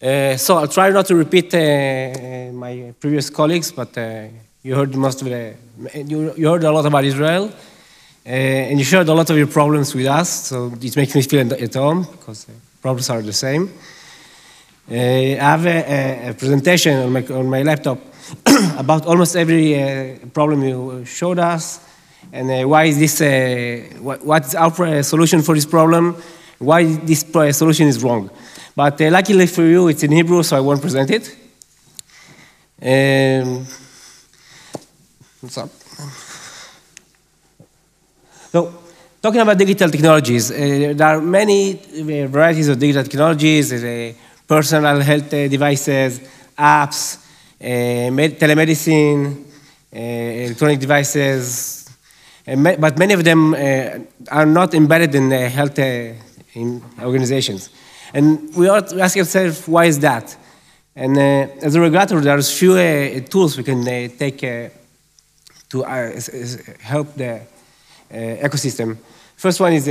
So I'll try not to repeat my previous colleagues, but you heard most of you heard a lot about Israel, and you shared a lot of your problems with us, so it makes me feel at home, because problems are the same. I have a presentation on my laptop about almost every problem you showed us, and why is this, what's our solution for this problem, why this solution is wrong. But luckily for you, it's in Hebrew, so I won't present it. What's up? So, talking about digital technologies, there are many varieties of digital technologies, personal health devices, apps, telemedicine, electronic devices, but many of them are not embedded in health in organizations. And we ask ourselves, why is that? And as a regulator, there's few tools we can take to help the ecosystem. First one is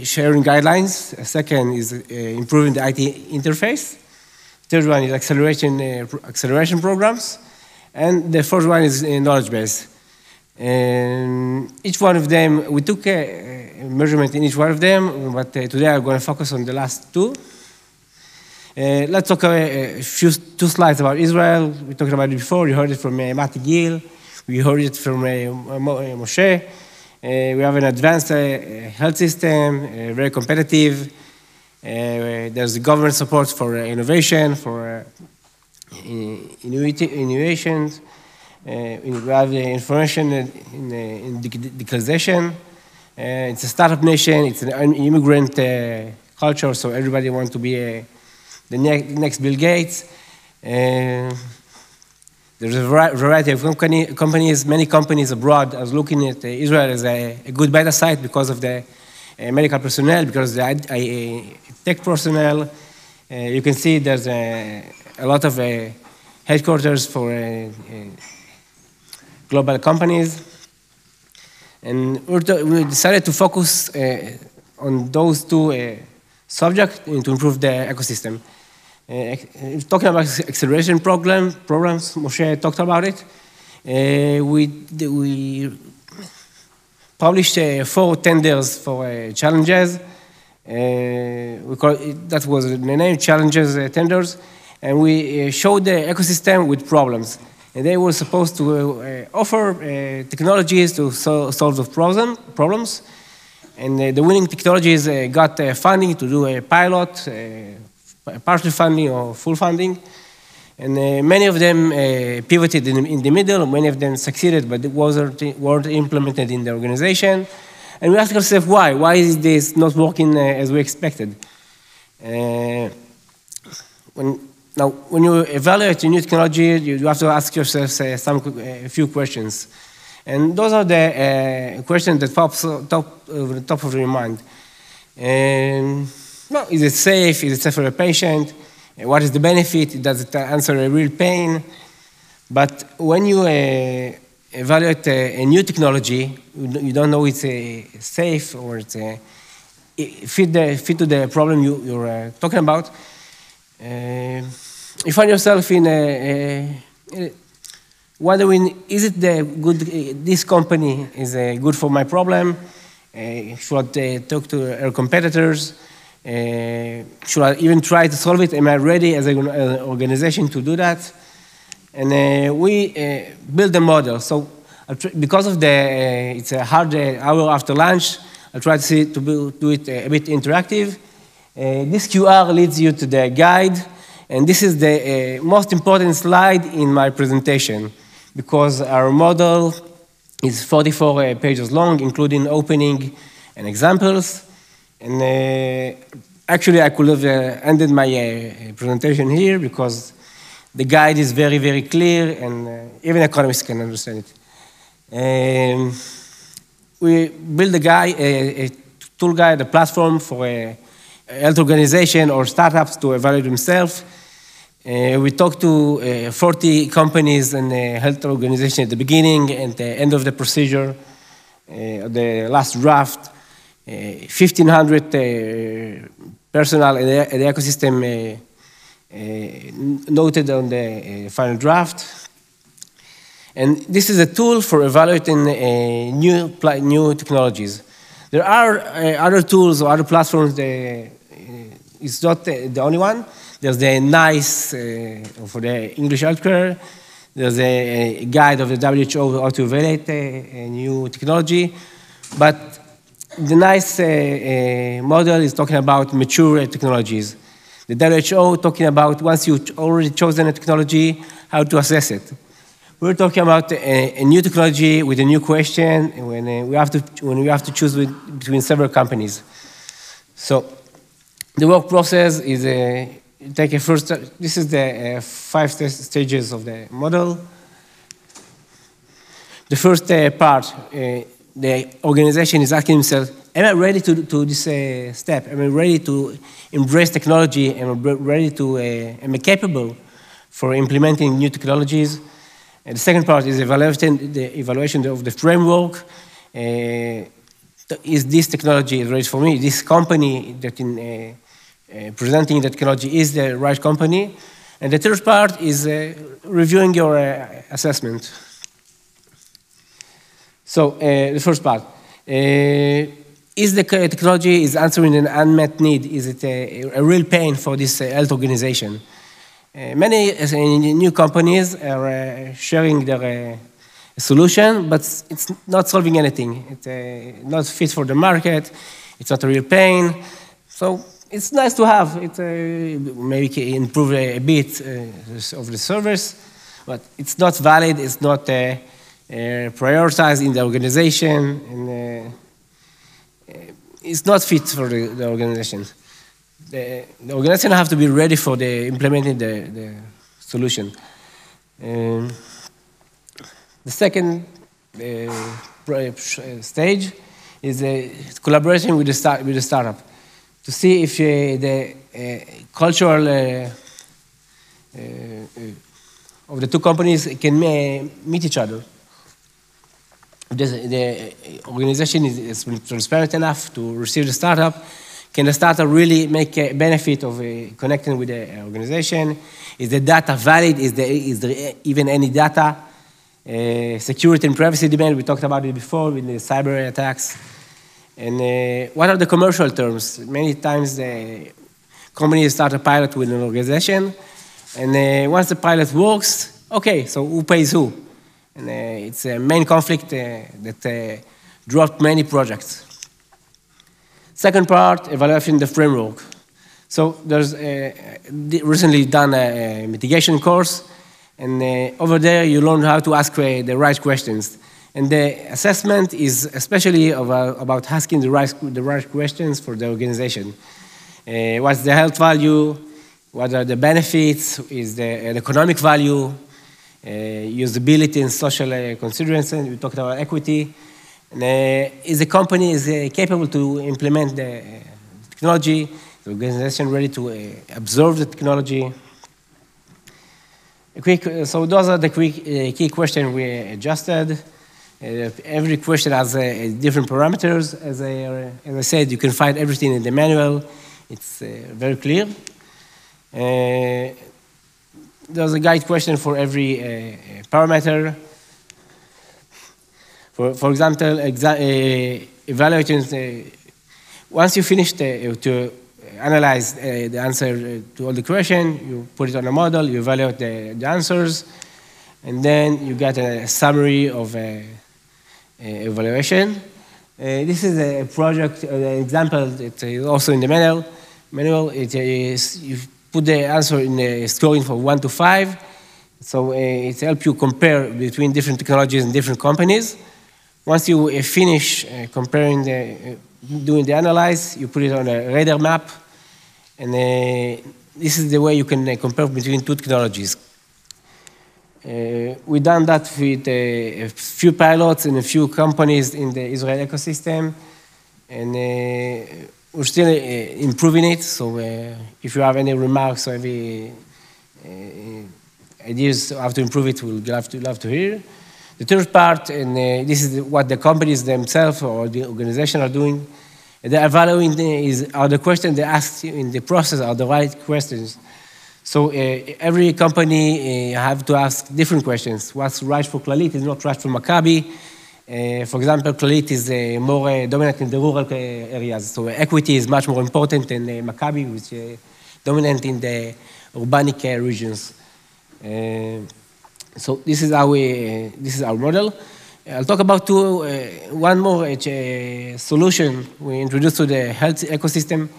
sharing guidelines. Second is improving the IT interface. Third one is acceleration programs. And the fourth one is knowledge base. And each one of them, we took a measurement in each one of them, but today I'm going to focus on the last two. Let's talk two slides about Israel. We talked about it before. You heard it from Mati Gil. We heard it from Moshe. We have an advanced health system, very competitive. There's government support for innovation, for innovations. We have the information in digitalization. It's a startup nation. It's an immigrant culture, so everybody wants to be the next Bill Gates. There's a variety of companies. Many companies abroad are looking at Israel as a good beta site because of the medical personnel, because of the tech personnel. You can see there's a lot of headquarters for global companies. And we decided to focus on those two subjects to improve the ecosystem. Talking about acceleration problems, Moshe talked about it. We published 4 tenders for challenges. That was the name, challenges tenders. And we showed the ecosystem with problems. And they were supposed to offer technologies to solve the problems. And the winning technologies got funding to do a pilot, partial funding or full funding. And many of them pivoted in the middle. Many of them succeeded, but weren't implemented in the organization. And we asked ourselves, why? Why is this not working as we expected? When you evaluate a new technology, you have to ask yourself a few questions. And those are the questions that pop the top of your mind. Is it safe? Is it safe for a patient? What is the benefit? Does it answer a real pain? But when you evaluate a new technology, you don't know it's safe or it's fit to the problem you're talking about. You find yourself in wondering, is it this company is good for my problem? Should I talk to our competitors? Should I even try to solve it? Am I ready as an organization to do that? And we build a model. So because of it's a hard hour after lunch, I'll try to do it a bit interactive. This QR leads you to the guide. And this is the most important slide in my presentation, because our model is 44 pages long, including opening and examples. And actually, I could have ended my presentation here, because the guide is very, very clear, and even economists can understand it. We build a tool guide, a platform for a health organization or startups to evaluate themselves. We talked to 40 companies and health organizations at the beginning and the end of the procedure, the last draft. 1,500 personnel at the ecosystem noted on the final draft. And this is a tool for evaluating new technologies. There are other tools or other platforms. It's not the only one. There's the NICE for the English healthcare. There's a guide of the WHO how to evaluate a new technology. But the NICE model is talking about mature technologies. The WHO talking about once you've already chosen a technology, how to assess it. We're talking about a new technology with a new question when we have to choose between several companies. So the work process is take a first. This is the 5 stages of the model. The first part, the organization is asking themselves, am I ready to this step? Am I ready to embrace technology? Am I ready to, am I capable for implementing new technologies? And the second part is the evaluation of the framework. Is this technology ready for me? This company that in presenting the technology is the right company. And the third part is reviewing your assessment. So the first part. Is the technology is answering an unmet need? Is it a real pain for this health organization? Many new companies are sharing their solution, but it's not solving anything. It's not fit for the market. It's not a real pain. So it's nice to have. It maybe improve a bit of the service, but it's not valid. It's not prioritized in the organization, and it's not fit for the organization. The organization have to be ready for implementing the solution. The second stage is collaboration with the startup to see if the cultural of the two companies can meet each other. The organization is transparent enough to receive the startup. Can the startup really make a benefit of connecting with the organization? Is the data valid? Is there even any data? Security and privacy demand, we talked about it before with the cyber attacks. And what are the commercial terms? Many times the companies start a pilot with an organization, and once the pilot works, okay, so who pays who? And it's a main conflict that dropped many projects. Second part, evaluation the framework. So there's recently done a mitigation course, and over there you learn how to ask the right questions. And the assessment is especially about asking the right questions for the organization. What's the health value? What are the benefits? Is the economic value? Usability and social considerations. We talked about equity. And, is the company capable to implement the technology? The organization ready to absorb the technology? So those are the key questions we adjusted. Every question has different parameters. As I said, you can find everything in the manual. It's very clear. There's a guide question for every parameter. For example, evaluating, once you finish to analyze the answer to all the question, you put it on a model, you evaluate the answers, and then you get a summary of evaluation. This is a project, an example that is also in the manual. It is, you put the answer in a scoring from 1 to 5. So it helps you compare between different technologies and different companies. Once you finish comparing doing the analyze, you put it on a radar map. And this is the way you can compare between two technologies. We've done that with a few pilots and a few companies in the Israel ecosystem. And we're still improving it. So if you have any remarks or any ideas how to improve it, we'll love to hear. The third part, and this is what the companies themselves or the organization are doing, the evaluating are the questions they ask in the process are the right questions. So every company have to ask different questions. What's right for Clalit is not right for Maccabi. For example, Clalit is more dominant in the rural areas. So equity is much more important than Maccabi, which is dominant in the urbanic regions. So this is our model. I'll talk about one more solution we introduced to the health ecosystem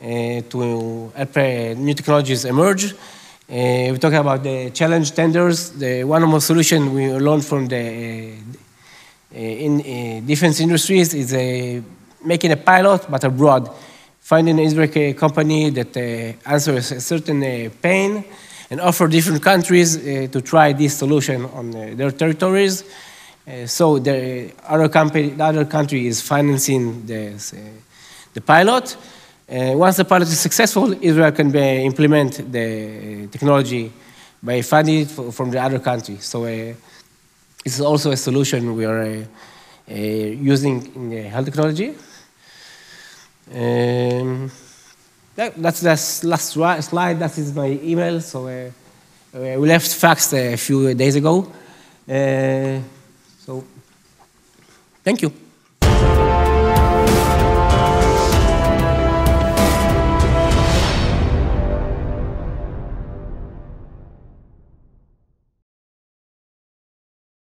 to help new technologies emerge. We talk about the challenge tenders. One more solution we learned from the in defense industries is making a pilot, but abroad. Finding an Israeli company that answers a certain pain and offer different countries to try this solution on their territories. So the other country is financing the pilot. Once the pilot is successful, Israel can implement the technology by funding it from the other country. So this is also a solution we are using in the health technology. That's the last slide. That is my email. So we left fax a few days ago. So thank you.